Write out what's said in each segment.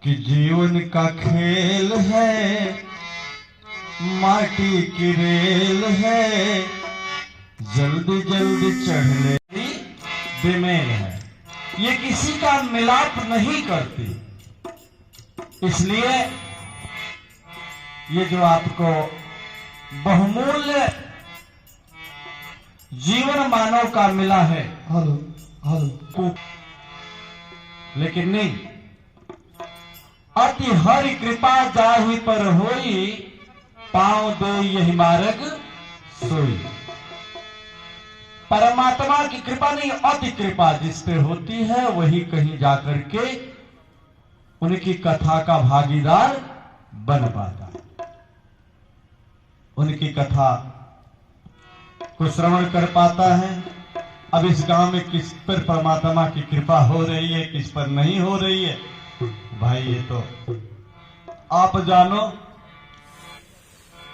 कि जीवन का खेल है, माटी की रेल है, जल्दी जल्दी चढ़ने बेमेल है। ये किसी का मिलाप नहीं करती। इसलिए ये जो आपको बहुमूल्य जीवन मानव का मिला है, लेकिन नहीं, अति हरि कृपा जाहि पर होई, पांव दो यही मार्ग सोई। परमात्मा की कृपा नहीं, अति कृपा जिस पे होती है वही कहीं जाकर के उनकी कथा का भागीदार बन पाता है, उनकी कथा को श्रवण कर पाता है। अब इस गांव में किस पर परमात्मा की कृपा हो रही है, किस पर नहीं हो रही है, भाई ये तो आप जानो।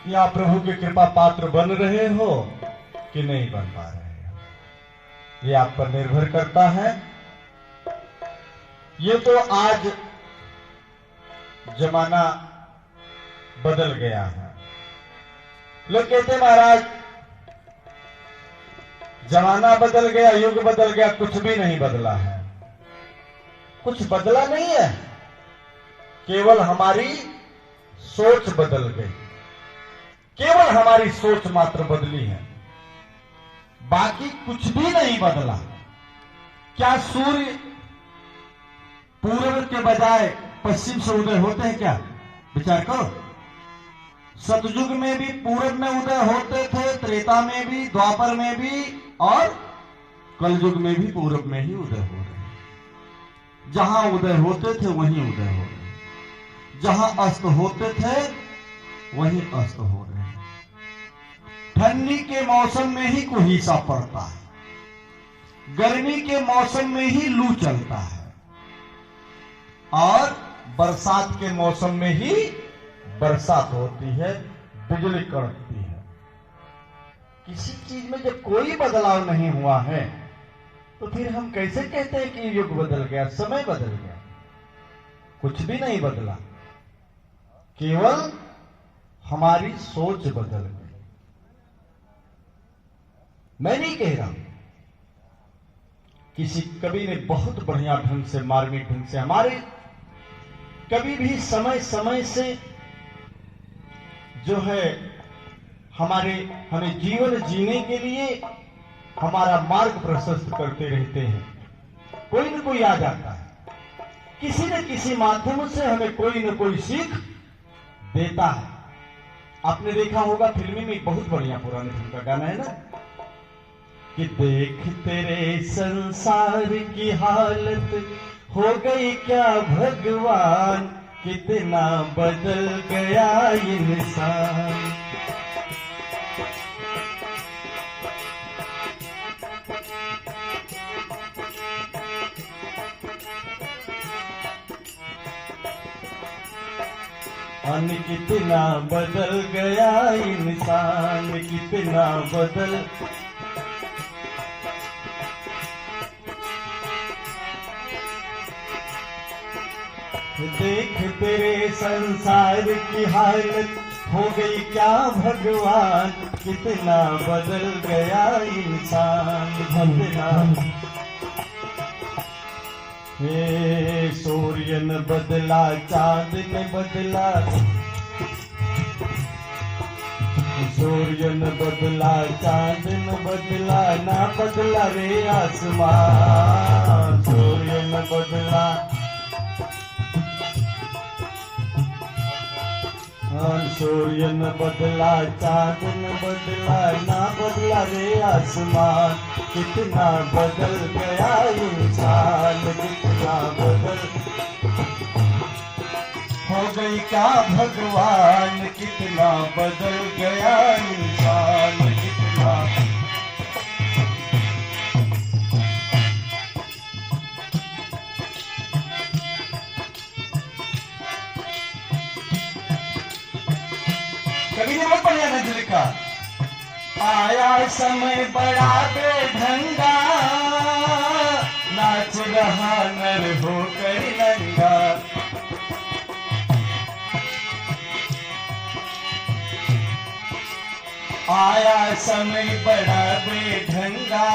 या प्रभु की कृपा पात्र बन रहे हो कि नहीं बन पा रहे हो, ये आप पर निर्भर करता है। ये तो आज जमाना बदल गया है। लोग कहते महाराज जमाना बदल गया, युग बदल गया, कुछ भी नहीं बदला है। कुछ बदला नहीं है, केवल हमारी सोच बदल गई, केवल हमारी सोच मात्र बदली है, बाकी कुछ भी नहीं बदला। क्या सूर्य पूर्व के बजाय पश्चिम से उदय होते हैं क्या? विचार करो। सतयुग में भी पूर्व में उदय होते थे, त्रेता में भी, द्वापर में भी, और कलयुग में भी पूर्व में ही उदय हो रहे हैं। जहां उदय होते थे वहीं उदय हो रहे हैं, जहां अस्त होते थे वहीं अस्त हो रहे हैं। ठंडी के मौसम में ही कुहेसा पड़ता है, गर्मी के मौसम में ही लू चलता है, और बरसात के मौसम में ही बरसात होती है, बिजली कड़कती है। किसी चीज में जब कोई बदलाव नहीं हुआ है तो फिर हम कैसे कहते हैं कि युग बदल गया, समय बदल गया? कुछ भी नहीं बदला, केवल हमारी सोच बदल गई। मैं नहीं कह रहा, किसी कवि ने बहुत बढ़िया ढंग से, मार्मिक ढंग से, हमारे कभी भी समय समय से जो है हमें जीवन जीने के लिए हमारा मार्ग प्रशस्त करते रहते हैं। कोई न कोई आ जाता है, किसी न किसी माध्यम से हमें कोई न कोई सीख देता है। आपने देखा होगा फिल्मी में बहुत बढ़िया पुराने फिल्म का गाना है ना, कि देख तेरे संसार की हालत हो गई क्या भगवान, कितना बदल गया इंसान। कितना बदल गया इंसान, कितना बदल। देख तेरे संसार की हालत हो गई क्या भगवान, कितना बदल गया इंसान, कितना। हे सूर्य न बदला, चांद न बदला, सूर्य न बदला, चांद न बदला, ना बदला रे आसमान। सूर्य न बदला, सूर्य न बदला, चांद न बदला, ना बदला रे आसमान। कितना बदल गया इंसान, कितना बदल हो गई क्या भगवान, कितना बदल गया इंसान, कितना। कभी ने बहुत बढ़िया नजर लिखा, आया समय बड़ा बेढंगा, नाच रहा नर होकर नंगा। आया समय बड़ा बेढंगा,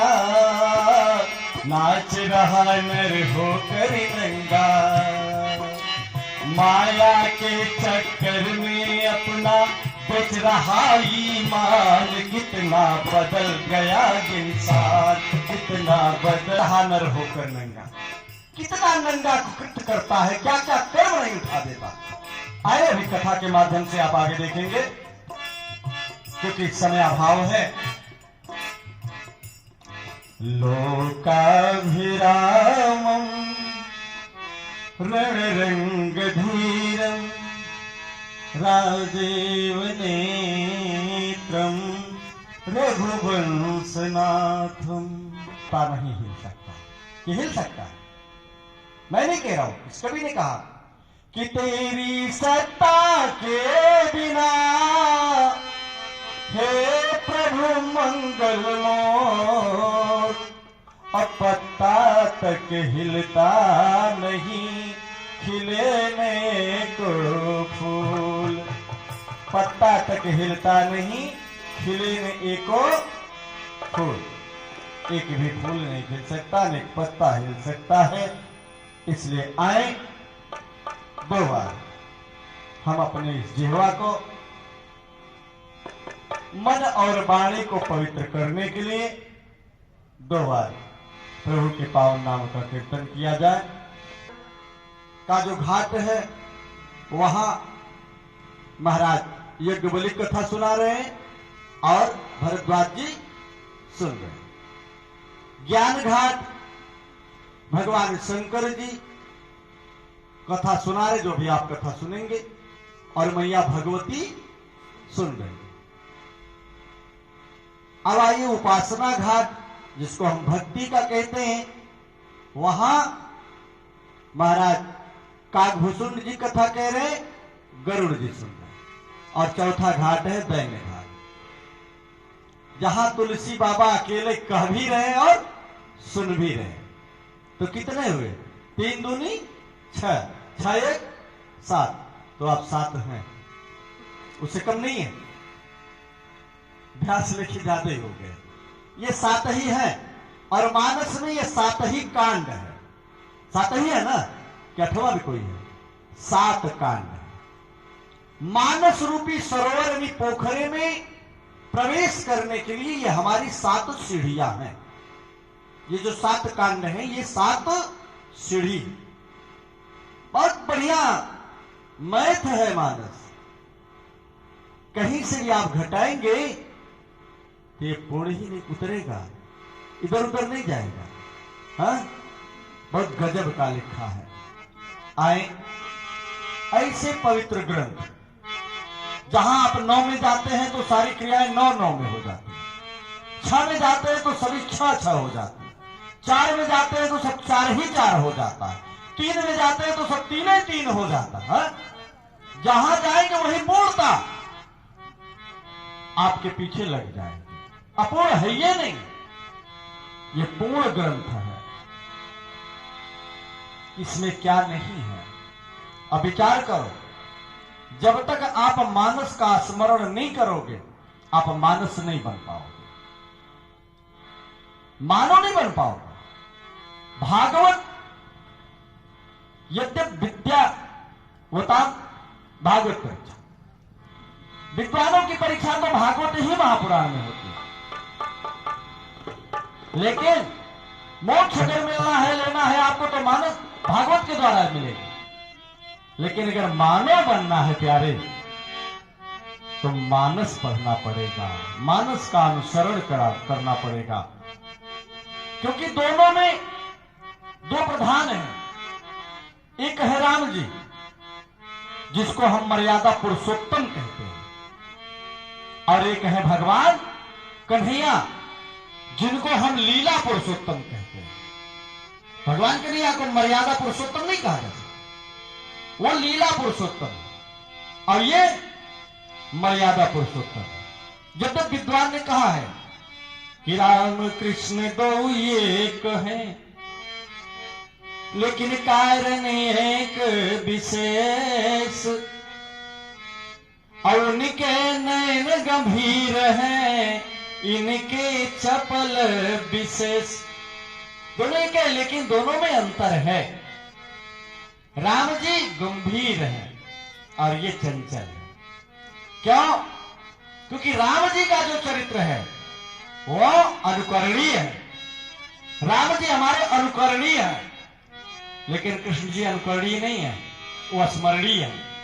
नाच रहा नर होकर नंगा। माया के चक्कर में अपना बेच रहा ईमान, कितना बदल गया इंसान, कितना बदल रहा नर होकर नंगा। कितना नंगा कृत्य करता है, क्या क्या कर्म नहीं उठा देता। आए अभी कथा के माध्यम से आप आगे देखेंगे, क्योंकि समय अभाव है। लोकाभिरामं रणरंगधीरं राजीव नेत्रं रघुवंशनाथं। ता नहीं हिल सकता, कि हिल सकता है? मैं नहीं कह रहा हूं, इस कवि ने कहा कि तेरी सत्ता के बिना हे प्रभु मंगलमोर, अब पत्ता तक हिलता नहीं खिलेने को फूल। पत्ता तक हिलता नहीं खिलेने एको फूल। एक भी फूल नहीं खिल सकता, न एक पत्ता हिल सकता है। इसलिए आए दो बार हम अपने इस जिह्वा को, मन और वाणी को पवित्र करने के लिए दो बार प्रभु के पावन नाम का कीर्तन किया जाए। का जो घाट है वहां महाराज यज्ञबलि कथा सुना रहे हैं और भरद्वाज जी सुन रहे हैं। ज्ञान घाट भगवान शंकर जी कथा सुना रहे, जो भी आप कथा सुनेंगे, और मैया भगवती सुन रहे हैं। अब आइए उपासना घाट, जिसको हम भक्ति का कहते हैं, वहां महाराज काकभूषुंड जी कथा कह रहे हैं, गरुड़ जी सुन रहे हैं। और चौथा घाट है दैन्य घाट, जहां तुलसी बाबा अकेले कह भी रहे और सुन भी रहे। तो कितने हुए? 3 दूनी 6, 6 1 7। तो आप 7 हैं, उससे कम नहीं है। अभ्यास लिखी ज्यादा ही हो गए। ये 7 ही है, और मानस में ये 7 ही कांड है। 7 ही है ना, क्या 8वां भी कोई है? 7 कांड है। मानस रूपी सरोवर यानी पोखरे में प्रवेश करने के लिए ये हमारी 7 सीढ़ियां हैं। ये जो 7 कांड हैं, ये 7 सीढ़ी, बहुत बढ़िया मैथ है मानस। कहीं से भी आप घटाएंगे तो ये पूर्ण ही नहीं उतरेगा, इधर उधर नहीं जाएगा। हाँ, बहुत गजब का लिखा है। आए ऐसे पवित्र ग्रंथ, जहां आप 9 में जाते हैं तो सारी क्रियाएं 9 में हो जाती हैं। 6 में जाते हैं तो सभी 6 हो जाती है। 4 में जाते हैं तो सब 4 ही 4 हो जाता है। 3 में जाते हैं तो सब 3 ही 3 हो जाता है। जहां जाएंगे वही पूर्णता आपके पीछे लग जाएगी। अपूर्ण है ये नहीं, ये पूर्ण ग्रंथ है। इसमें क्या नहीं है, अब विचार करो। जब तक आप मानस का स्मरण नहीं करोगे, आप मानस नहीं बन पाओगे, मानव नहीं बन पाओगे। भागवत यद्यप विद्या होता भागवत परीक्षा, विद्वानों की परीक्षा तो भागवत ही महापुराण में होती है। लेकिन मोक्ष अगर मिलना है, लेना है आपको, तो मानस भागवत के द्वारा मिलेगा। लेकिन अगर मानव बनना है प्यारे, तो मानस पढ़ना पड़ेगा, मानस का अनुसरण करना पड़ेगा। क्योंकि दोनों में 2 प्रधान हैं। एक है राम जी, जिसको हम मर्यादा पुरुषोत्तम कहते हैं, और एक है भगवान कन्हैया, जिनको हम लीला पुरुषोत्तम कहते हैं। भगवान कन्हैया को मर्यादा पुरुषोत्तम नहीं कहा जाता, वो लीला पुरुषोत्तम, और ये मर्यादा पुरुषोत्तम। जब तक विद्वान ने कहा है कि राम कृष्ण 2 एक हैं, लेकिन कारण एक विशेष, और उनके नयन गंभीर हैं, इनके चपल विशेष। दोनों एक है, लेकिन दोनों में अंतर है। राम जी गंभीर हैं और ये चंचल है। क्यों? क्योंकि राम जी का जो चरित्र है वो अनुकरणीय है। राम जी हमारे अनुकरणीय है, लेकिन कृष्ण जी अनुकरणीय नहीं है, वो स्मरणीय है।